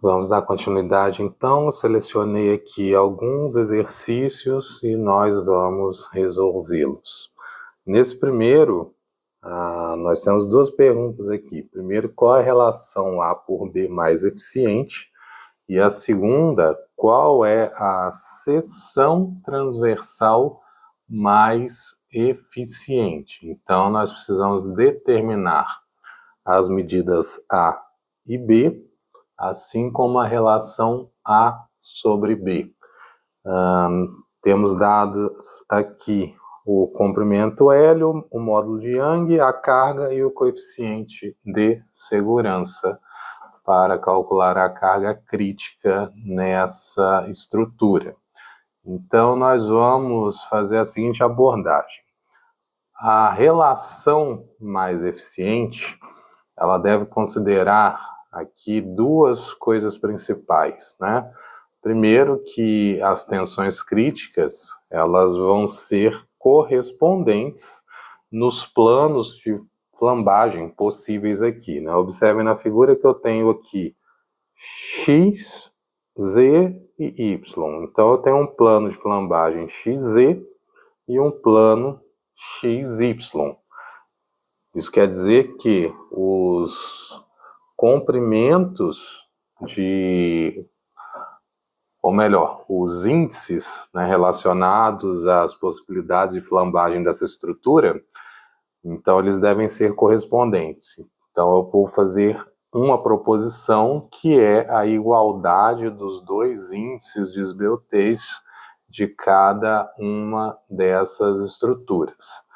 Vamos dar continuidade então. Eu selecionei aqui alguns exercícios e nós vamos resolvê-los. Nesse primeiro, nós temos duas perguntas aqui. Primeiro, qual é a relação A por B mais eficiente? E a segunda, qual é a seção transversal mais eficiente? Então, nós precisamos determinar as medidas A e B, assim como a relação A sobre B. Temos dados aqui o comprimento L, o módulo de Young, a carga e o coeficiente de segurança para calcular a carga crítica nessa estrutura. Então, nós vamos fazer a seguinte abordagem. A relação mais eficiente, ela deve considerar aqui duas coisas principais, né? Primeiro, que as tensões críticas, elas vão ser correspondentes nos planos de flambagem possíveis aqui, né? Observem na figura que eu tenho aqui X, Z e Y. Então, eu tenho um plano de flambagem XZ e um plano XY. Isso quer dizer que os comprimentos ou melhor, os índices, né, relacionados às possibilidades de flambagem dessa estrutura, então eles devem ser correspondentes. Então eu vou fazer uma proposição que é a igualdade dos dois índices de Sbeutez de cada uma dessas estruturas.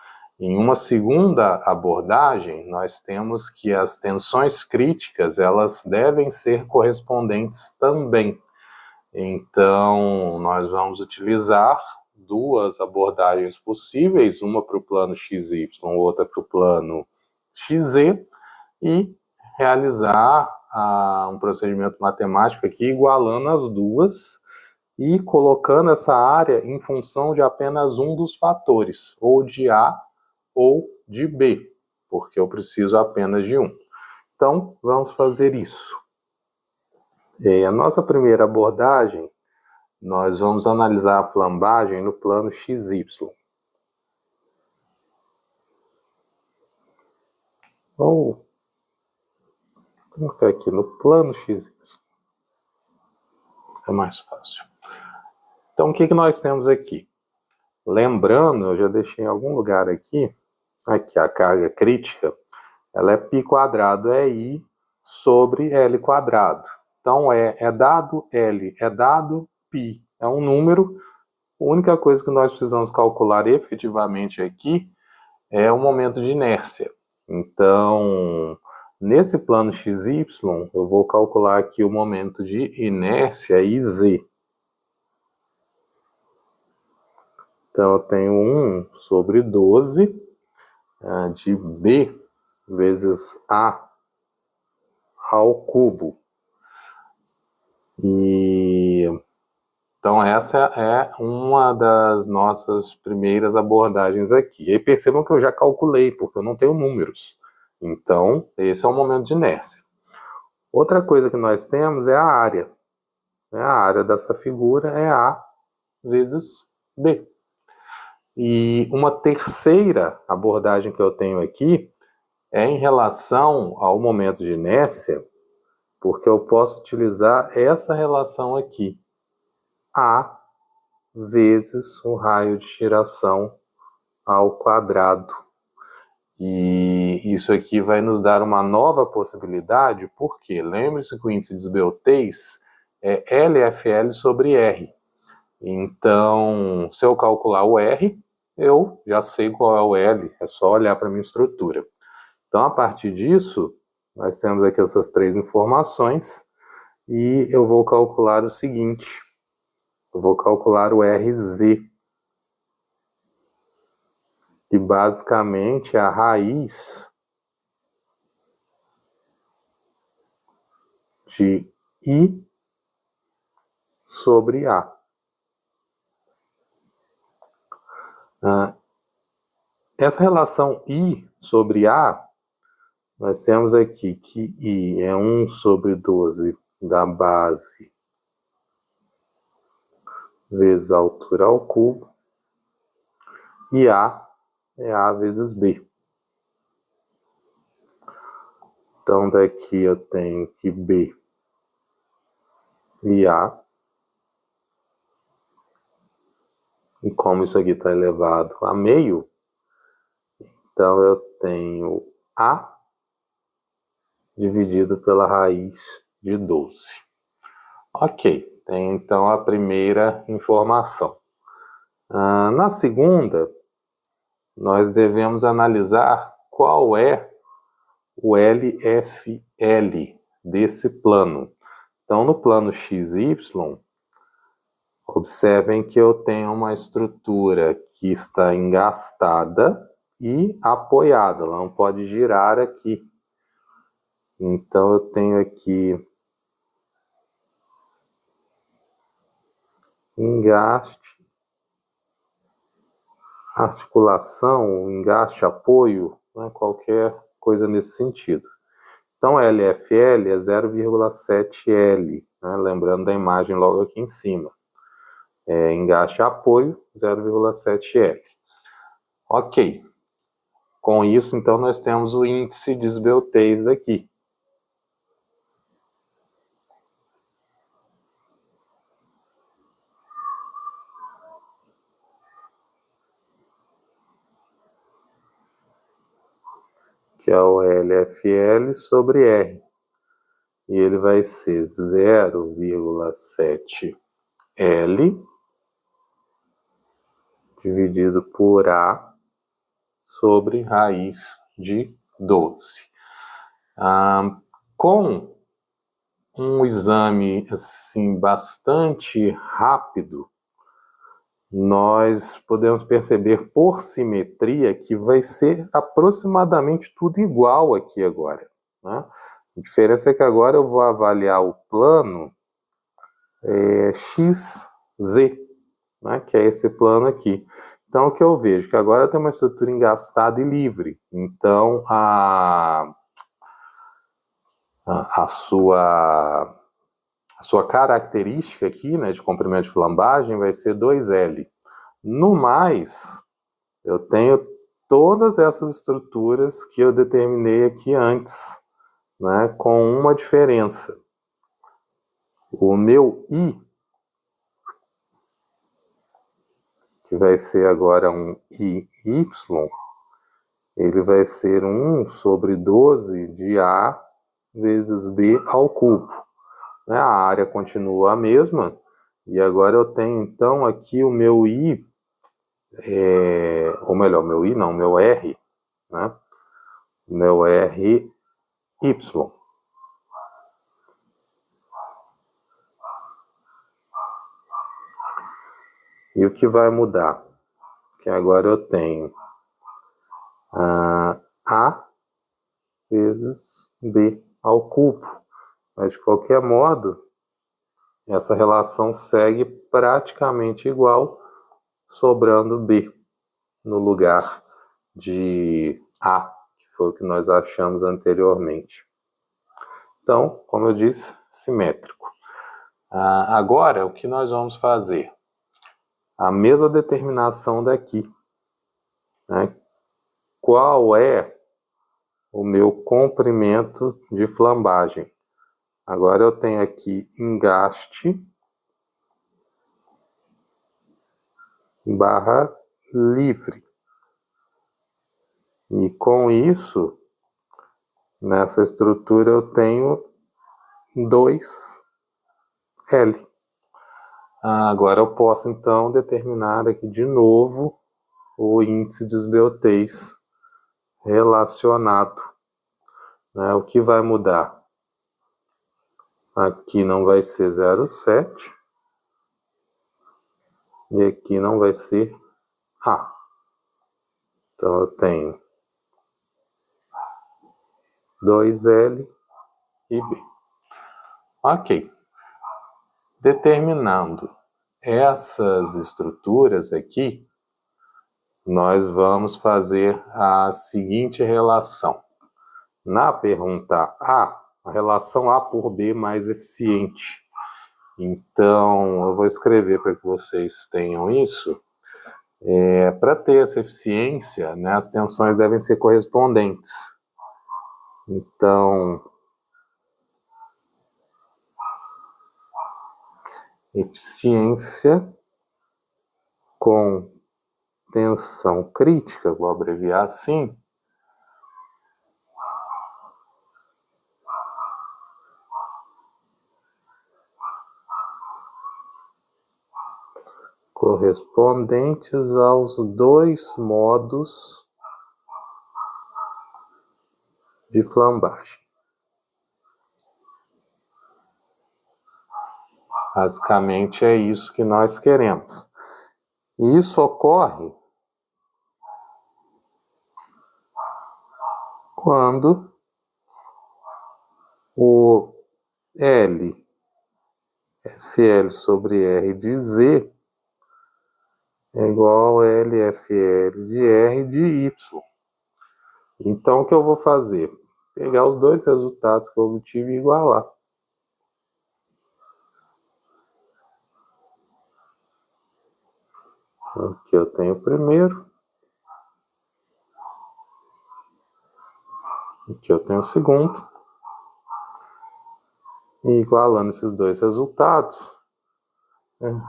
Em uma segunda abordagem, nós temos que as tensões críticas, elas devem ser correspondentes também. Então, nós vamos utilizar duas abordagens possíveis, uma para o plano XY, outra para o plano XZ, e realizar um procedimento matemático aqui, igualando as duas e colocando essa área em função de apenas um dos fatores, ou de A ou de B, porque eu preciso apenas de um. Então, vamos fazer isso. A nossa primeira abordagem, nós vamos analisar a flambagem no plano XY. Vamos colocar aqui no plano XY. É mais fácil. Então, o que nós temos aqui? Lembrando, eu já deixei em algum lugar aqui a carga crítica, ela é π quadrado, é I sobre L quadrado. Então, é dado L, é dado π, é um número. A única coisa que nós precisamos calcular efetivamente aqui é o momento de inércia. Então, nesse plano XY, eu vou calcular aqui o momento de inércia IZ. Então, eu tenho 1 sobre 12 de B vezes A ao cubo. Então, essa é uma das nossas primeiras abordagens aqui. E aí percebam que eu já calculei, porque eu não tenho números. Então, esse é o momento de inércia. Outra coisa que nós temos é a área. A área dessa figura é A vezes B. E uma terceira abordagem que eu tenho aqui é em relação ao momento de inércia, porque eu posso utilizar essa relação aqui. A vezes o raio de giração ao quadrado. E isso aqui vai nos dar uma nova possibilidade, porque lembre-se que o índice de Sbeutez é LFL sobre R. Então, se eu calcular o R, eu já sei qual é o L, é só olhar para a minha estrutura. Então, a partir disso, nós temos aqui essas três informações, e eu vou calcular o seguinte, eu vou calcular o RZ, que basicamente é a raiz de I sobre A. Essa relação I sobre A, nós temos aqui que I é 1 sobre 12 da base vezes a altura ao cubo, e A é A vezes B. Então, daqui eu tenho que B e A, e como isso aqui está elevado a meio, então eu tenho A dividido pela raiz de 12. Ok, tem então a primeira informação. Na segunda, nós devemos analisar qual é o LFL desse plano. Então, no plano XY, observem que eu tenho uma estrutura que está engastada e apoiada, ela não pode girar aqui. Então, eu tenho aqui engaste, articulação, engaste, apoio, né, qualquer coisa nesse sentido. Então, LFL é 0,7 L, né, lembrando da imagem logo aqui em cima. Engaste apoio, 0,7 L. Ok. Com isso, então, nós temos o índice de esbeltez daqui. Que é o LFL sobre R. E ele vai ser 0,7 L dividido por A sobre raiz de 12. Com um exame assim, bastante rápido, nós podemos perceber por simetria que vai ser aproximadamente tudo igual aqui agora, né? A diferença é que agora eu vou avaliar o plano XZ, né, que é esse plano aqui. Então, o que eu vejo? Que agora tem uma estrutura engastada e livre. Então, a sua característica aqui, né, de comprimento de flambagem vai ser 2L. No mais, eu tenho todas essas estruturas que eu determinei aqui antes, né, com uma diferença. O meu I, que vai ser agora um IY, ele vai ser 1 sobre 12 de A vezes B ao cubo. A área continua a mesma, e agora eu tenho então aqui o meu I, ou melhor, meu I não, meu R, né? Meu RY. E o que vai mudar? Que agora eu tenho A vezes B ao cubo. Mas de qualquer modo, essa relação segue praticamente igual, sobrando B no lugar de A, que foi o que nós achamos anteriormente. Então, como eu disse, simétrico. Agora, o que nós vamos fazer? A mesma determinação daqui, né? Qual é o meu comprimento de flambagem? Agora eu tenho aqui engaste barra livre. E com isso, nessa estrutura eu tenho 2L. Agora eu posso então determinar aqui de novo o índice de esbeltez relacionado, né? O que vai mudar? Aqui não vai ser 0,7 e aqui não vai ser A. Então eu tenho 2L e B. Ok. Determinando essas estruturas aqui, nós vamos fazer a seguinte relação. Na pergunta A, a relação A por B mais eficiente. Então, eu vou escrever para que vocês tenham isso. Para ter essa eficiência, né, as tensões devem ser correspondentes. Então, eficiência com tensão crítica, vou abreviar assim, correspondentes aos dois modos de flambagem. Basicamente é isso que nós queremos. E isso ocorre quando o L FL sobre R de Z é igual a LFL de R de Y. Então, o que eu vou fazer? Pegar os dois resultados que eu obtive e igualar. Aqui eu tenho o primeiro. Aqui eu tenho o segundo. E igualando esses dois resultados,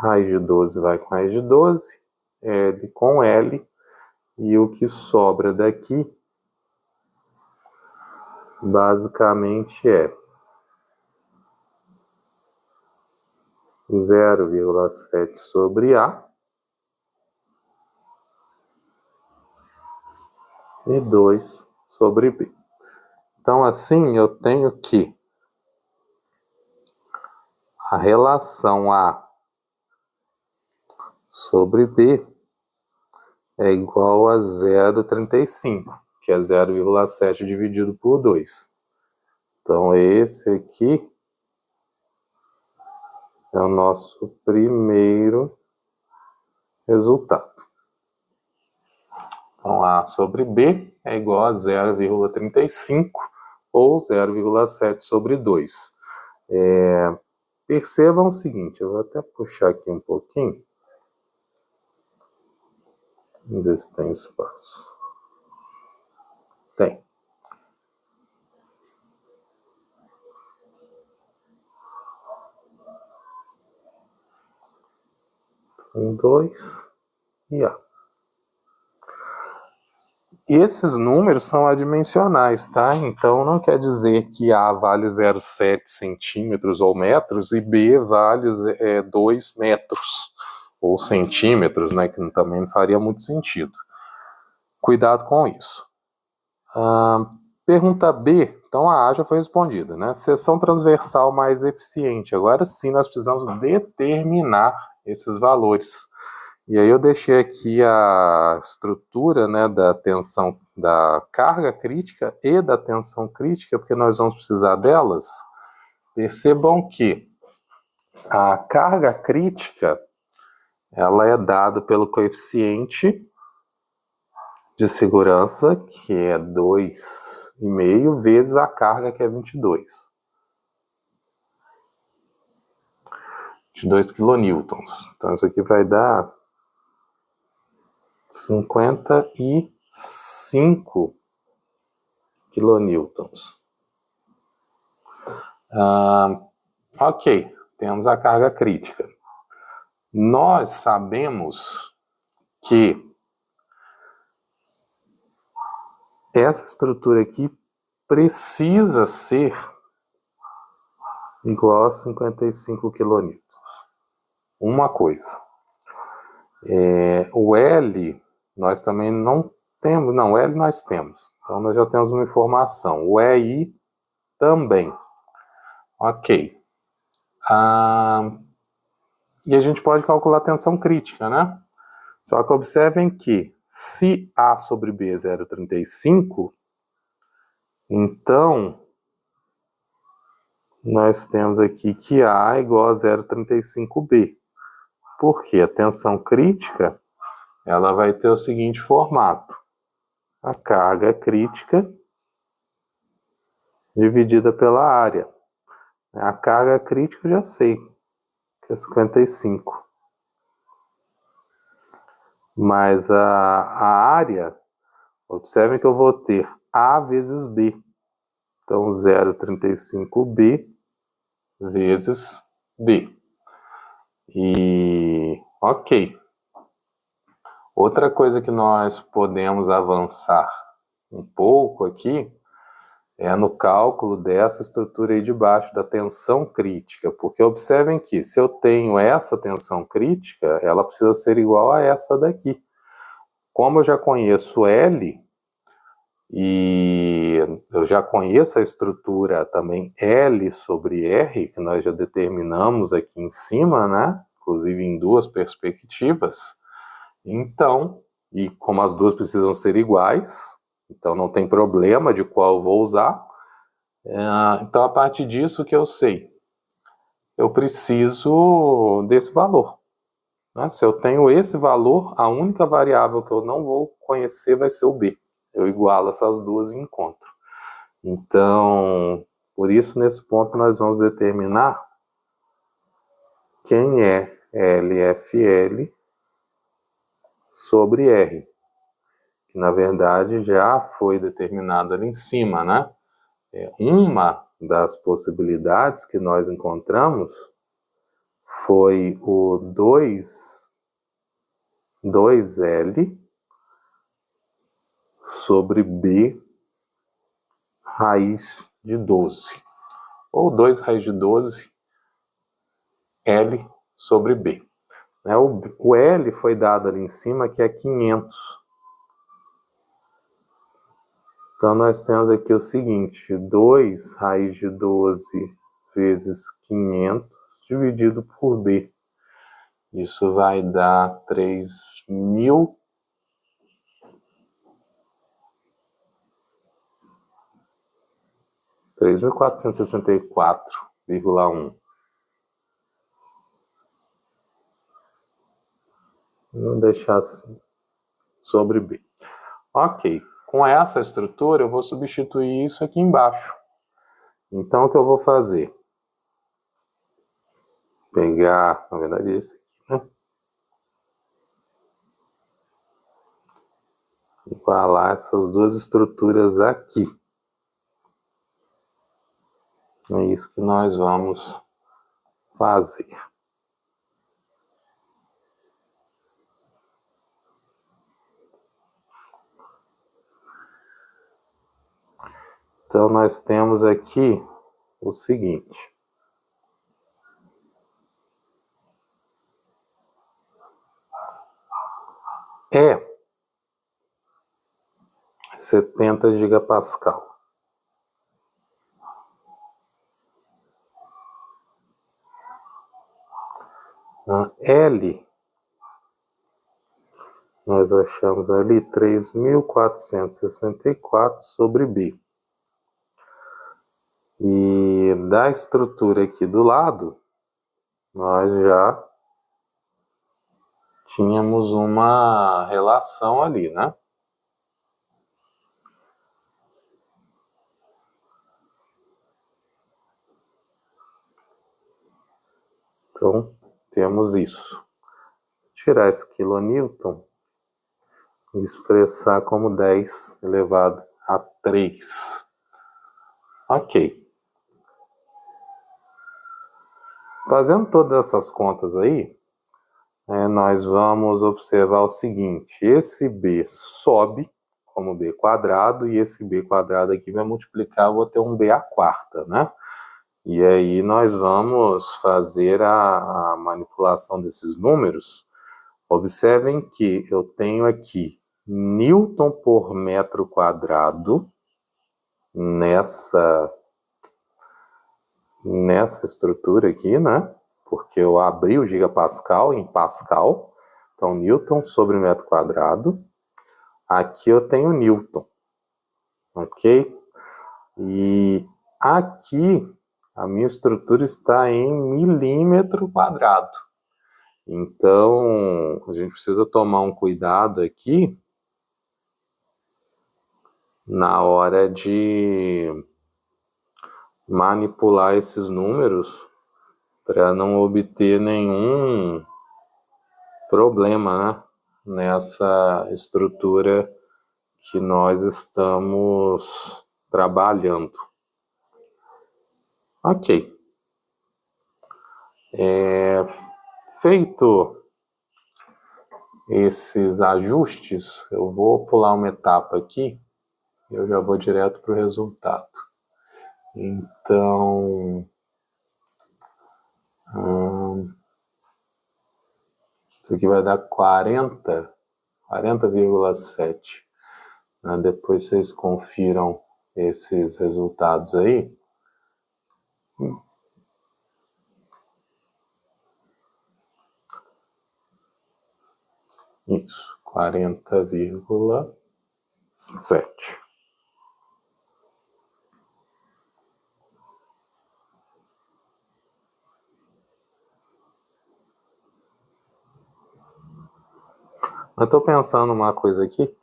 raiz de 12 vai com raiz de 12, L com L, e o que sobra daqui, basicamente é 0,7 sobre A e 2 sobre B. Então, assim, eu tenho que a relação A sobre B é igual a 0,35, que é 0,7 dividido por 2. Então, esse aqui é o nosso primeiro resultado. Então, A sobre B é igual a 0,35 ou 0,7 sobre 2. Percebam o seguinte, eu vou até puxar aqui um pouquinho. Vamos ver se tem espaço. Tem. Um, 2 e A. Esses números são adimensionais, tá? Então não quer dizer que A vale 0,7 centímetros ou metros e B vale 2 metros ou centímetros, né? Que também não faria muito sentido. Cuidado com isso. Pergunta B, então a A já foi respondida, né? Seção transversal mais eficiente. Agora sim nós precisamos determinar esses valores. E aí eu deixei aqui a estrutura, né, da tensão, da carga crítica e da tensão crítica, porque nós vamos precisar delas. Percebam que a carga crítica, ela é dada pelo coeficiente de segurança, que é 2,5, vezes a carga, que é 22. 22 quilonewtons. Então isso aqui vai dar 55 quilonewtons. Ok, temos a carga crítica. Nós sabemos que essa estrutura aqui precisa ser igual a 55 quilonewtons. Uma coisa. O L, nós também não temos. Não, o L nós temos. Então, nós já temos uma informação. O EI também. Ok. E a gente pode calcular a tensão crítica, né? Só que observem que se A sobre B é 0,35, então nós temos aqui que A é igual a 0,35B. Porque a tensão crítica, ela vai ter o seguinte formato. A carga crítica dividida pela área. A carga crítica eu já sei, que é 55. Mas a área, observem que eu vou ter A vezes B. Então, 0,35B vezes B. E, ok. Outra coisa que nós podemos avançar um pouco aqui é no cálculo dessa estrutura aí de baixo, da tensão crítica, porque observem que se eu tenho essa tensão crítica, ela precisa ser igual a essa daqui. Como eu já conheço L, e eu já conheço a estrutura também L sobre R, que nós já determinamos aqui em cima, né? Inclusive em duas perspectivas. Então, e como as duas precisam ser iguais, então não tem problema de qual eu vou usar. Então, a partir disso que eu sei, eu preciso desse valor. Né? Se eu tenho esse valor, a única variável que eu não vou conhecer vai ser o B. Eu igualo essas duas e encontro. Então, por isso, nesse ponto, nós vamos determinar quem é LFL sobre R, que na verdade já foi determinado ali em cima, né? Uma das possibilidades que nós encontramos foi o 2L sobre B raiz de 12, ou 2 raiz de 12 L sobre B. O L foi dado ali em cima, que é 500. Então, nós temos aqui o seguinte, 2 raiz de 12 vezes 500 dividido por B. Isso vai dar 3.464,1. Vamos deixar assim, sobre B. Ok, com essa estrutura eu vou substituir isso aqui embaixo. Então, o que eu vou fazer? Pegar, na verdade, esse aqui, né? Igualar essas duas estruturas aqui. É isso que nós vamos fazer. Então, nós temos aqui o seguinte. E 70 gigapascal. L, nós achamos ali 3.464 sobre B. E da estrutura aqui do lado, nós já tínhamos uma relação ali, né? Então, temos isso. Tirar esse quilonewton e expressar como 10 elevado a 3. Ok. Fazendo todas essas contas aí, nós vamos observar o seguinte, esse B sobe como B quadrado, e esse B quadrado aqui vai multiplicar, eu vou ter um B à quarta, né? E aí nós vamos fazer a manipulação desses números. Observem que eu tenho aqui Newton por metro quadrado nessa estrutura aqui, né? Porque eu abri o gigapascal em pascal. Então, Newton sobre metro quadrado. Aqui eu tenho Newton, ok? E aqui a minha estrutura está em milímetro quadrado. Então, a gente precisa tomar um cuidado aqui na hora de manipular esses números para não obter nenhum problema, né, nessa estrutura que nós estamos trabalhando. Ok. Feito esses ajustes, eu vou pular uma etapa aqui e eu já vou direto para o resultado. Então, isso aqui vai dar 40,7. Depois vocês confiram esses resultados aí. Isso, 40,7. Eu estou pensando uma coisa aqui.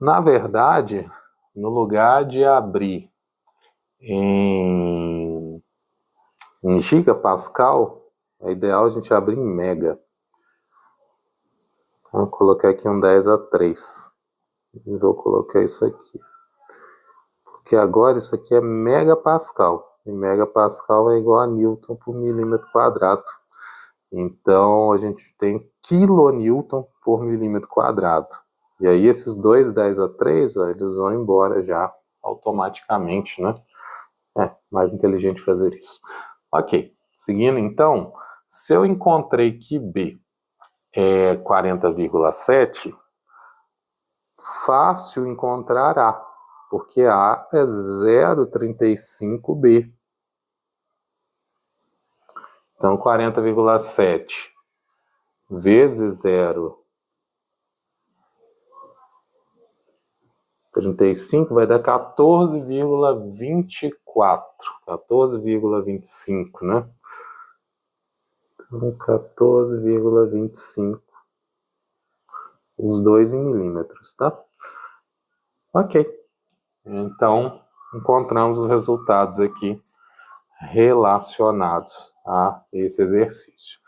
Na verdade, no lugar de abrir em gigapascal, é ideal a gente abrir em mega. Vou colocar aqui um 10⁻3. E vou colocar isso aqui. Porque agora isso aqui é megapascal. E megapascal é igual a Newton por milímetro quadrado. Então a gente tem quilonewton por milímetro quadrado. E aí esses dois 10⁻3, ó, eles vão embora já automaticamente, né? É mais inteligente fazer isso. Ok, seguindo então, se eu encontrei que B é 40,7, fácil encontrar A, porque A é 0,35B. Então 40,7 vezes 0,35 vai dar 14,24. 14,25, né? Então 14,25. Os dois em milímetros, tá? Ok. Então, encontramos os resultados aqui relacionados a esse exercício.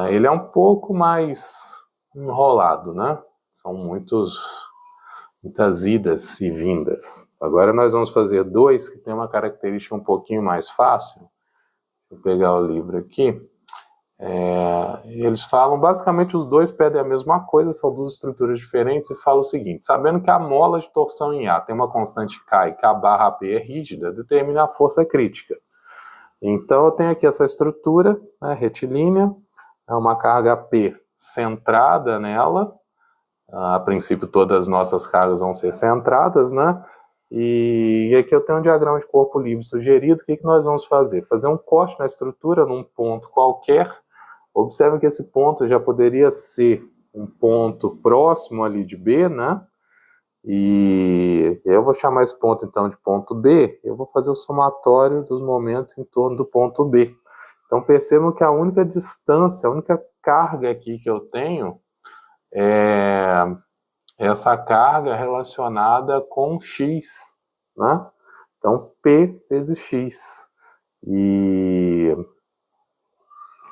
Ele é um pouco mais enrolado, né? São muitas idas e vindas. Agora nós vamos fazer dois que tem uma característica um pouquinho mais fácil. Vou pegar o livro aqui. Eles falam, basicamente os dois pedem a mesma coisa, são duas estruturas diferentes e falam o seguinte: sabendo que a mola de torção em A tem uma constante K e que a barra AP é rígida, determina a força crítica. Então eu tenho aqui essa estrutura, né, retilínea, uma carga P centrada nela. A princípio todas as nossas cargas vão ser centradas, né? E aqui eu tenho um diagrama de corpo livre sugerido. O que nós vamos fazer? Fazer um corte na estrutura num ponto qualquer. Observe que esse ponto já poderia ser um ponto próximo ali de B, né? E eu vou chamar esse ponto então de ponto B. Eu vou fazer o somatório dos momentos em torno do ponto B. Então percebam que a única distância, a única carga aqui que eu tenho é essa carga relacionada com x, né? Então P vezes x. E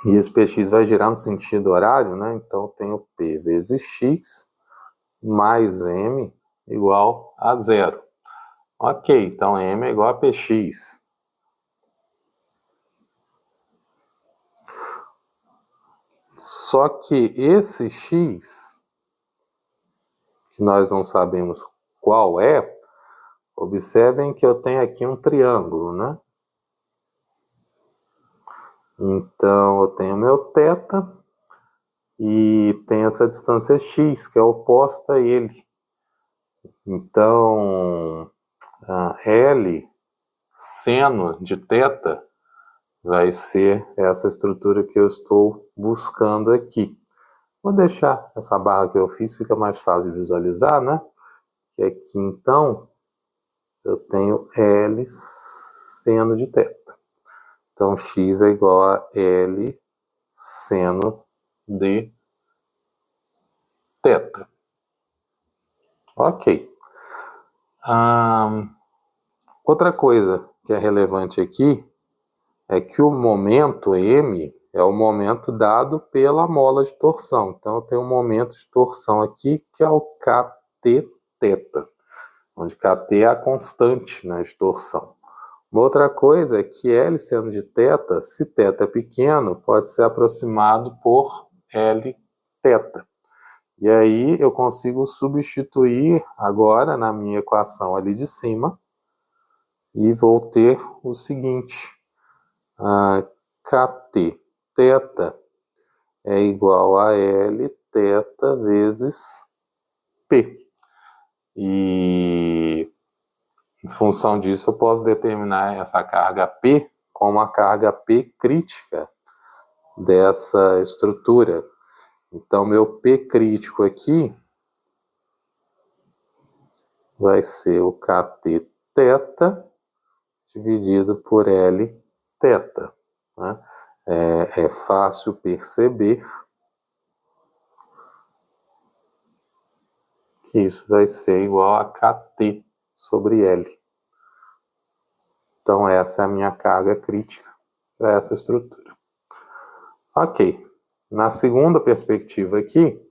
esse px vai girar no sentido horário, né? Então eu tenho P vezes x mais m igual a 0. Ok, então m é igual a px. Só que esse x, que nós não sabemos qual é, observem que eu tenho aqui um triângulo, né? Então eu tenho meu θ e tem essa distância x, que é oposta a ele. Então, L seno de θ vai ser essa estrutura que eu estou buscando aqui. Vou deixar essa barra que eu fiz, fica mais fácil de visualizar, né? Que aqui, então, eu tenho L seno de θ. Então, x é igual a L seno de θ. Ok. Outra coisa que é relevante aqui é que o momento M é o momento dado pela mola de torção. Então, eu tenho um momento de torção aqui que é o kT-θ, onde kT é a constante, né, de torção. Uma outra coisa é que L sendo de θ, se θ é pequeno, pode ser aproximado por Lθ. E aí eu consigo substituir agora na minha equação ali de cima e vou ter o seguinte: kT-θ é igual a Lθ vezes P. E em função disso eu posso determinar essa carga P como a carga P crítica dessa estrutura. Então meu P crítico aqui vai ser o kT-θ dividido por Lθ. Né? É fácil perceber que isso vai ser igual a kT sobre L. Então essa é a minha carga crítica para essa estrutura. Ok, na segunda perspectiva aqui,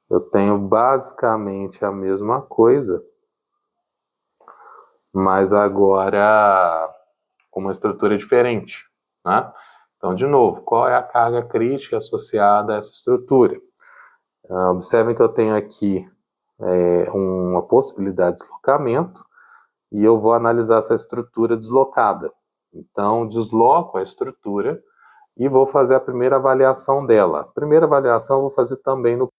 eu tenho basicamente a mesma coisa, mas agora com uma estrutura diferente, né? Então, de novo, qual é a carga crítica associada a essa estrutura? Observem que eu tenho aqui uma possibilidade de deslocamento e eu vou analisar essa estrutura deslocada. Então, desloco a estrutura e vou fazer a primeira avaliação dela. A primeira avaliação eu vou fazer também no